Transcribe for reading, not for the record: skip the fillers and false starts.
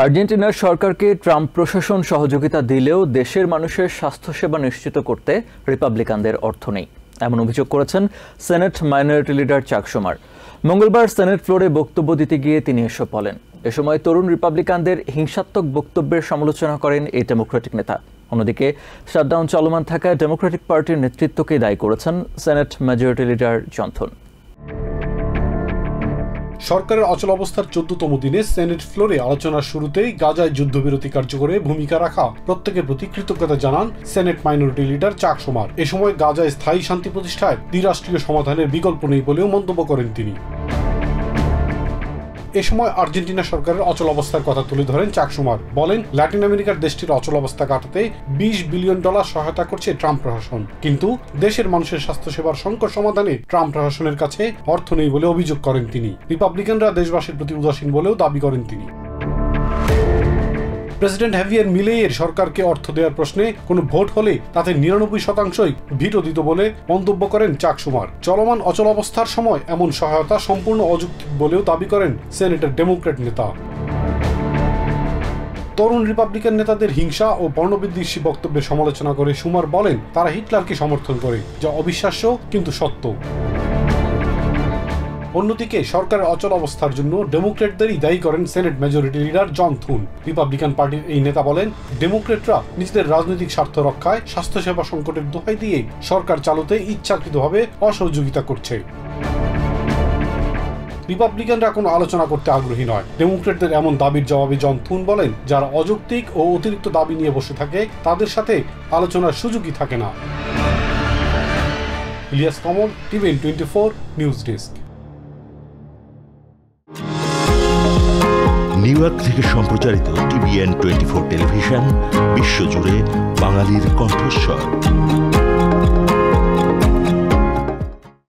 আর্জেন্টিনার সরকারকে ট্রাম্প প্রশাসন সহযোগিতা দিলেও দেশের মানুষের স্বাস্থ্যসেবা নিশ্চিত করতে রিপাবলিকানদের অর্থ নেই, এমন অভিযোগ করেছেন সেনেট মাইনরিটি লিডার চাক শুমার। মঙ্গলবার সেনেট ফ্লোরে বক্তব্য দিতে গিয়ে তিনি এসব বলেন। এ সময় তরুণ রিপাবলিকানদের হিংসাত্মক বক্তব্যের সমালোচনা করেন এই ডেমোক্রেটিক নেতা। অন্যদিকে শাটডাউন চলমান থাকা ডেমোক্রেটিক পার্টির নেতৃত্বকে দায়ী করেছেন সেনেট মেজরিটি লিডার জনসন। সরকারের অচল অবস্থার 14তম দিনে সেনেট ফ্লোরে আলোচনার শুরুতেই গাজায় যুদ্ধবিরতি কার্যকরে ভূমিকা রাখা প্রত্যেকের প্রতি কৃতজ্ঞতা জানান সেনেট মাইনরিটি লিডার চাক শুমার। এ সময় গাজায় স্থায়ী শান্তি প্রতিষ্ঠায় দ্বিরাষ্ট্রীয় সমাধানের বিকল্প নেই বলেও মন্তব্য করেন তিনি। এ সময় আর্জেন্টিনা সরকারের অচল অবস্থার কথা তুলে ধরেন চাক শুমার। বলেন, ল্যাটিন আমেরিকার দেশটির অচল অবস্থা কাটাতে $20 বিলিয়ন সহায়তা করছে ট্রাম্প প্রশাসন, কিন্তু দেশের মানুষের স্বাস্থ্যসেবার সংকট সমাধানে ট্রাম্প প্রশাসনের কাছে অর্থ নেই বলে অভিযোগ করেন তিনি। রিপাবলিকানরা দেশবাসীর প্রতি উদাসীন বলেও দাবি করেন তিনি। প্রেসিডেন্ট হ্যাভিয়ার মিলেইয়ের সরকারকে অর্থ দেওয়ার প্রশ্নে কোনো ভোট হলে তাতে 99% ভিটো দিত বলে মন্তব্য করেন চাক শুমার। চলমান অচল অবস্থার সময় এমন সহায়তা সম্পূর্ণ অযৌক্তিক বলেও দাবি করেন সেনেটের ডেমোক্র্যাট নেতা। তরুণ রিপাবলিকান নেতাদের হিংসা ও বর্ণবিদ্বেষী বক্তব্যের সমালোচনা করে শুমার বলেন, তারা হিটলারকে সমর্থন করে, যা অবিশ্বাস্য কিন্তু সত্য। অন্যদিকে সরকারের অচল অবস্থার জন্য ডেমোক্রেটদেরই দায়ী করেন senate majority leader John Thune. Republican পার্টির এই নেতা বলেন, ডেমোক্রেটরা নিজেদের রাজনৈতিক স্বার্থ রক্ষায় স্বাস্থ্যসেবা সংকটের দোহাই দিয়ে সরকার চালাতে ইচ্ছাকৃতভাবে অসহযোগিতা করছে। রিপাবলিকানরা কোনো আলোচনা করতে আগ্রহী নয়। ডেমোক্রেটদের এমন দাবির জবাবে জন থুন বলেন, যারা অযৌক্তিক ও অতিরিক্ত দাবি নিয়ে বসে থাকে তাদের সাথে আলোচনার সুযোগই থাকে না। Ilias Kamal, TVN 24 news desk. New York থেকে সম্প্রচারিত টিভিএন 24 টেলিভিশন বিশ্বজুড়ে বাঙালির কণ্ঠস্বর।